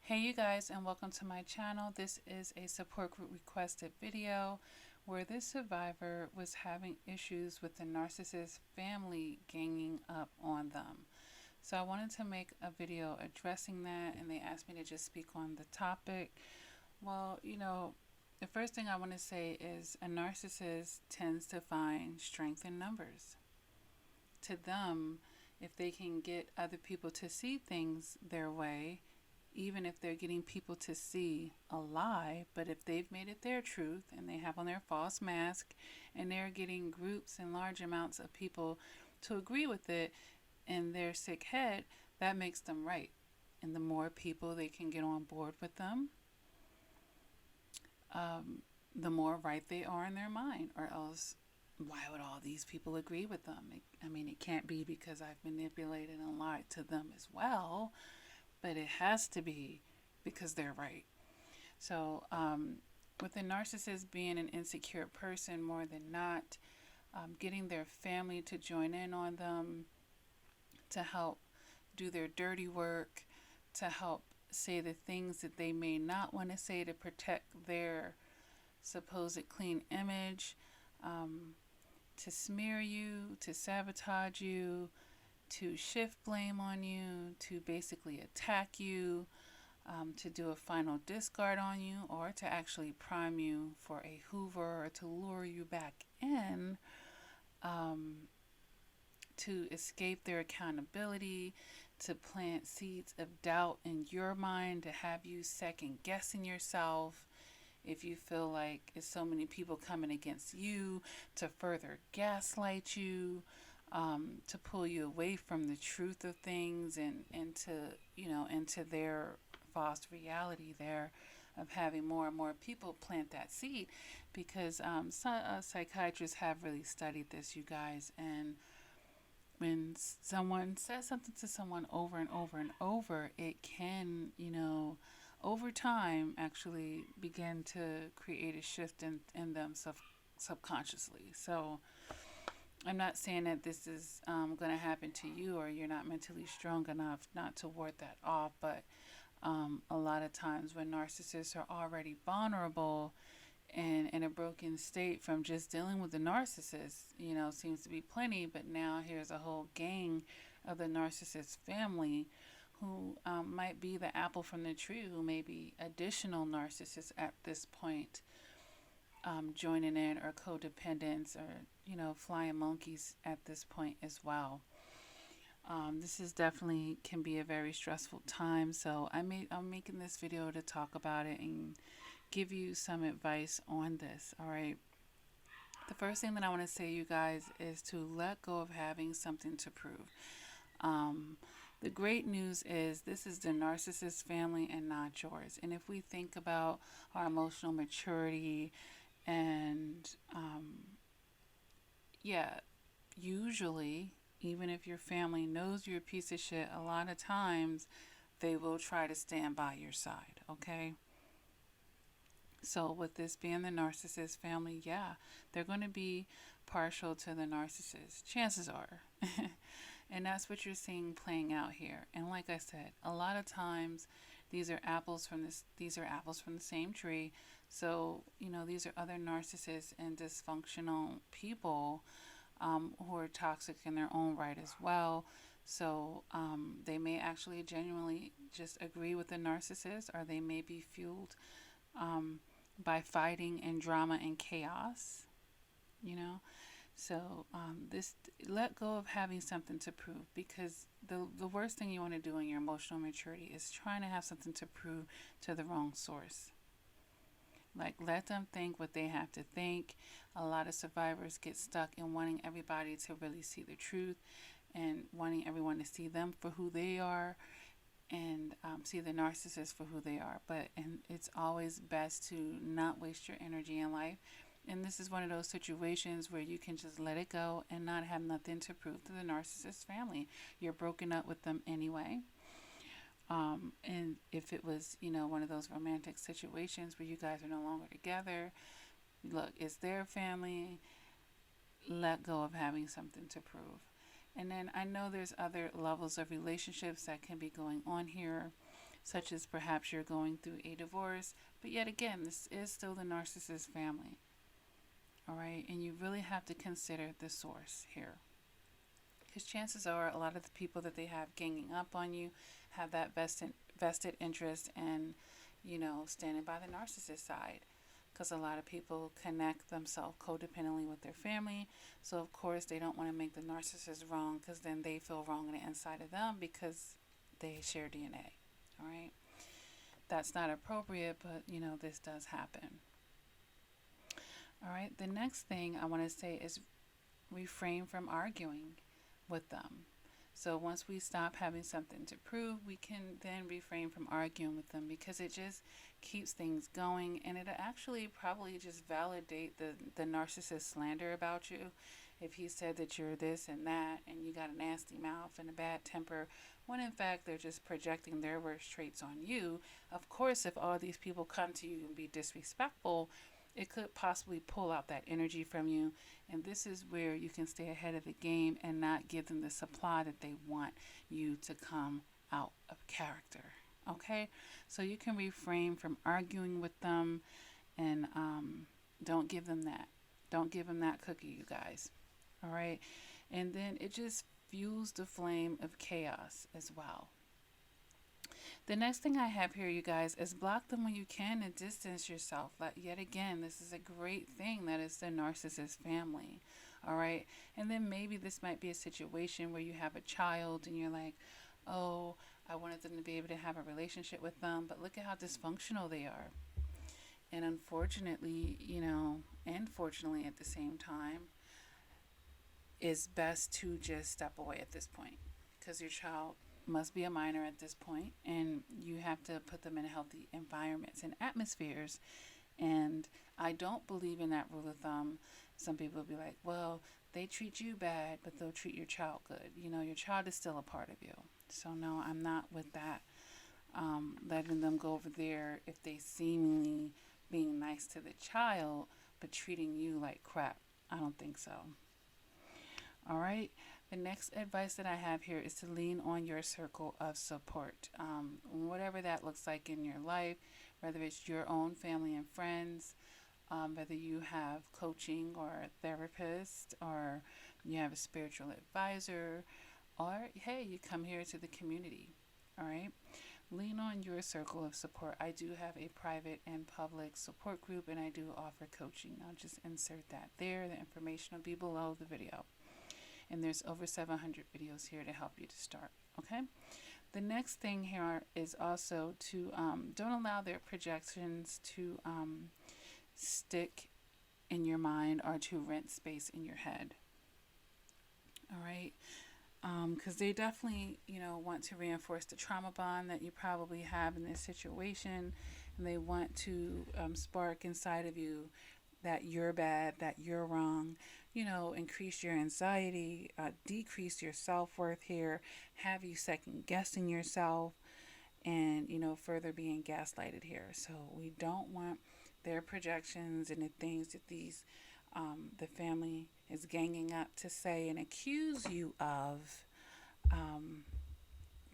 Hey you guys, and welcome to my channel. This is a support group requested video where this survivor was having issues with the narcissist family ganging up on them. So I wanted to make a video addressing that, and they asked me to just speak on the topic. Well, the first thing I want to say is a narcissist tends to find strength in numbers. To them, if they can get other people to see things their way, even if they're getting people to see a lie, but if they've made it their truth and they have on their false mask and they're getting groups and large amounts of people to agree with it in their sick head, that makes them right. And the more people they can get on board with them, the more right they are in their mind, or else why would all these people agree with them? It can't be because I've manipulated and lied to them as well, but it has to be because they're right. So with a narcissist being an insecure person, more than not, getting their family to join in on them, to help do their dirty work, to help say the things that they may not want to say to protect their supposed clean image, to smear you, to sabotage you, to shift blame on you, to basically attack you, to do a final discard on you, or to actually prime you for a hoover, or to lure you back in, to escape their accountability, to plant seeds of doubt in your mind, to have you second guessing yourself. If you feel like it's so many people coming against you, to further gaslight you, to pull you away from the truth of things and into their false reality there of having more and more people plant that seed. Because psychiatrists have really studied this, you guys, and when someone says something to someone over and over and over, it can, over time actually begin to create a shift in them subconsciously. So I'm not saying that this is going to happen to you, or you're not mentally strong enough not to ward that off, but a lot of times when narcissists are already vulnerable and in a broken state from just dealing with the narcissist, seems to be plenty, but now here's a whole gang of the narcissist family who might be the apple from the tree, who may be additional narcissists at this point, joining in, or codependents, or flying monkeys at this point as well. This is definitely can be a very stressful time, so I'm making this video to talk about it and give you some advice on this. All right, the first thing that I want to say, you guys, is to let go of having something to prove. The great news is this is the narcissist family and not yours. And if we think about our emotional maturity and usually, even if your family knows you're a piece of shit, a lot of times they will try to stand by your side, okay? So with this being the narcissist family, they're going to be partial to the narcissist, chances are. And that's what you're seeing playing out here. And like I said, a lot of times these are apples from the same tree. So, these are other narcissists and dysfunctional people who are toxic in their own right as well. So they may actually genuinely just agree with the narcissist, or they may be fueled by fighting and drama and chaos, So this, let go of having something to prove, because the worst thing you want to do in your emotional maturity is trying to have something to prove to the wrong source. Like, let them think what they have to think. A lot of survivors get stuck in wanting everybody to really see the truth, and wanting everyone to see them for who they are, and see the narcissist for who they are. And it's always best to not waste your energy in life. And this is one of those situations where you can just let it go and not have nothing to prove to the narcissist family. You're broken up with them anyway. And if it was, one of those romantic situations where you guys are no longer together, look, it's their family. Let go of having something to prove. And then I know there's other levels of relationships that can be going on here. such as perhaps you're going through a divorce, but yet again, this is still the narcissist family. All right, and you really have to consider the source here. Because chances are a lot of the people that they have ganging up on you have that vested interest in, standing by the narcissist side. Because a lot of people connect themselves codependently with their family. So, of course, they don't want to make the narcissist wrong because then they feel wrong on the inside of them because they share DNA. All right? That's not appropriate, but, this does happen. All right? The next thing I want to say is refrain from arguing with them. So once we stop having something to prove, we can then refrain from arguing with them because it just keeps things going, and it'll actually probably just validate the narcissist slander about you. If he said that you're this and that and you got a nasty mouth and a bad temper, when in fact they're just projecting their worst traits on you. Of course, if all these people come to you and be disrespectful, it could possibly pull out that energy from you. And this is where you can stay ahead of the game and not give them the supply that they want you to come out of character. Okay? So you can refrain from arguing with them and don't give them that. Don't give them that cookie, you guys. All right? And then it just fuels the flame of chaos as well. The next thing I have here, you guys, is block them when you can and distance yourself. Yet again, this is a great thing that is the narcissist family. All right. And then maybe this might be a situation where you have a child and you're like, oh, I wanted them to be able to have a relationship with them, but look at how dysfunctional they are. And unfortunately, and fortunately at the same time, it's best to just step away at this point because your child must be a minor at this point, and you have to put them in healthy environments and atmospheres. And I don't believe in that rule of thumb. Some people will be like, well, they treat you bad, but they'll treat your child good. Your child is still a part of you. So no, I'm not with that. Letting them go over there if they seemingly being nice to the child, but treating you like crap. I don't think so. All right. The next advice that I have here is to lean on your circle of support. Whatever that looks like in your life, whether it's your own family and friends, whether you have coaching or a therapist, or you have a spiritual advisor, or hey, you come here to the community. All right. Lean on your circle of support. I do have a private and public support group, and I do offer coaching. I'll just insert that there. The information will be below the video. And there's over 700 videos here to help you to start. Okay. The next thing here is also to don't allow their projections to stick in your mind or to rent space in your head. All right. Because they definitely, want to reinforce the trauma bond that you probably have in this situation, and they want to spark inside of you that you're bad, that you're wrong, increase your anxiety, decrease your self-worth here, have you second guessing yourself, and, further being gaslighted here. So we don't want their projections and the things that the family is ganging up to say and accuse you of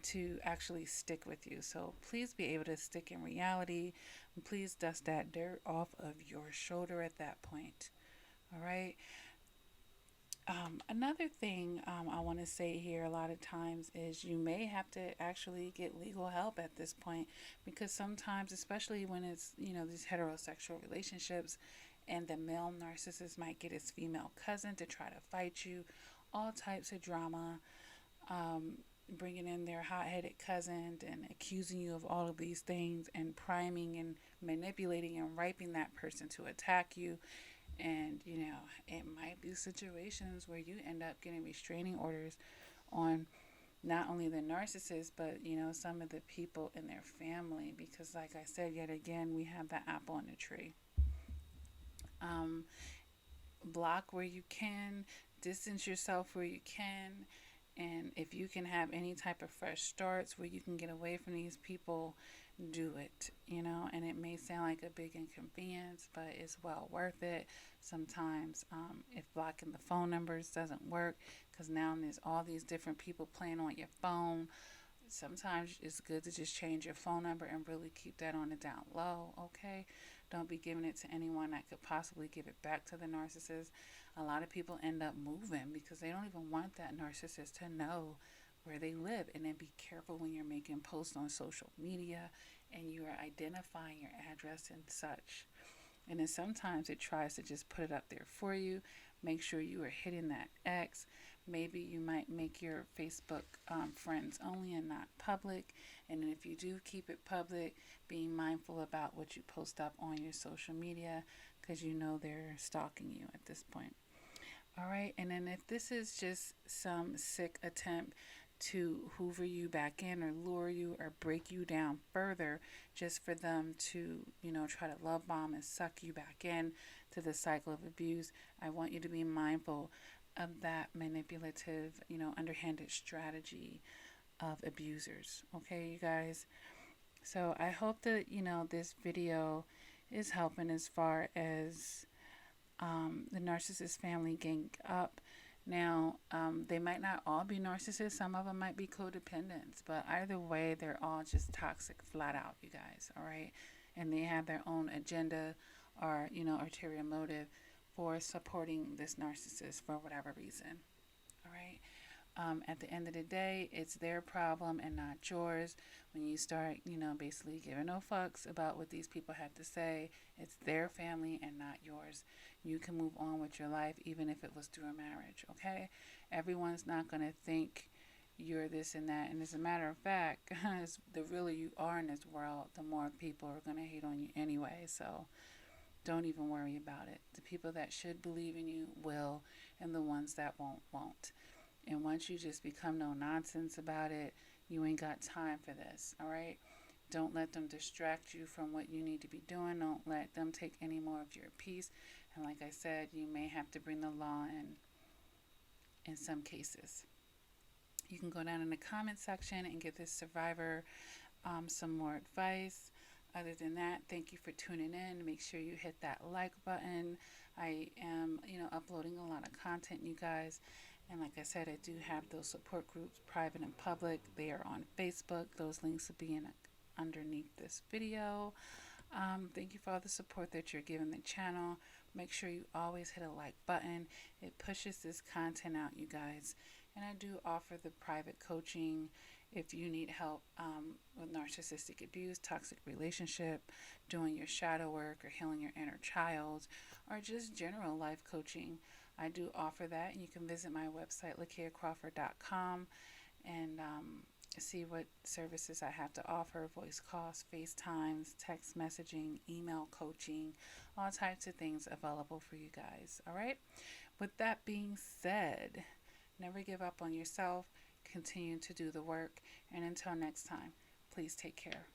to actually stick with you. So please be able to stick in reality, and please dust that dirt off of your shoulder at that point. All right. Another thing I want to say here a lot of times is you may have to actually get legal help at this point, because sometimes, especially when it's, these heterosexual relationships, and the male narcissist might get his female cousin to try to fight you, all types of drama, bringing in their hot-headed cousin and accusing you of all of these things and priming and manipulating and raping that person to attack you. And, it might be situations where you end up getting restraining orders on not only the narcissist, but, some of the people in their family. Because, like I said, yet again, we have the apple in the tree. Block where you can, distance yourself where you can. And if you can have any type of fresh starts where you can get away from these people, do it, and it may sound like a big inconvenience, but it's well worth it. Sometimes if blocking the phone numbers doesn't work, because now there's all these different people playing on your phone, sometimes it's good to just change your phone number and really keep that on the down low, okay? Don't be giving it to anyone that could possibly give it back to the narcissist. A lot of people end up moving because they don't even want that narcissist to know where they live. And then be careful when you're making posts on social media and you are identifying your address and such. And then sometimes it tries to just put it up there for you. Make sure you are hitting that X. Maybe you might make your Facebook friends only and not public. And then if you do keep it public, being mindful about what you post up on your social media, because you know they're stalking you at this point. All right. And then if this is just some sick attempt to hoover you back in or lure you or break you down further just for them to, try to love bomb and suck you back in to the cycle of abuse, I want you to be mindful of that manipulative, underhanded strategy of abusers. Okay, you guys? So I hope that, this video is helping as far as the narcissist family gang up. Now, they might not all be narcissists. Some of them might be codependents. But either way, they're all just toxic flat out, you guys. All right? And they have their own agenda or, ulterior motive for supporting this narcissist for whatever reason. All right? At the end of the day, it's their problem and not yours. When you start, basically giving no fucks about what these people have to say, it's their family and not yours. You can move on with your life even if it was through a marriage, okay? Everyone's not going to think you're this and that. And as a matter of fact, the realer you are in this world, the more people are going to hate on you anyway. So don't even worry about it. The people that should believe in you will, and the ones that won't. And once you just become no nonsense about it, you ain't got time for this, all right? Don't let them distract you from what you need to be doing. Don't let them take any more of your peace. And like I said, you may have to bring the law in some cases. You can go down in the comment section and give this survivor some more advice. Other than that, thank you for tuning in. Make sure you hit that like button. I am, uploading a lot of content, you guys. And like I said, I do have those support groups, private and public. They are on Facebook. Those links will be underneath this video. Thank you for all the support that you're giving the channel. Make sure you always hit a like button. It pushes this content out, you guys. And I do offer the private coaching if you need help with narcissistic abuse, toxic relationship, doing your shadow work or healing your inner child, or just general life coaching. I do offer that, and you can visit my website, lakiacrawford.com, and see what services I have to offer: voice calls, FaceTimes, text messaging, email coaching, all types of things available for you guys. All right? With that being said, never give up on yourself. Continue to do the work. And until next time, please take care.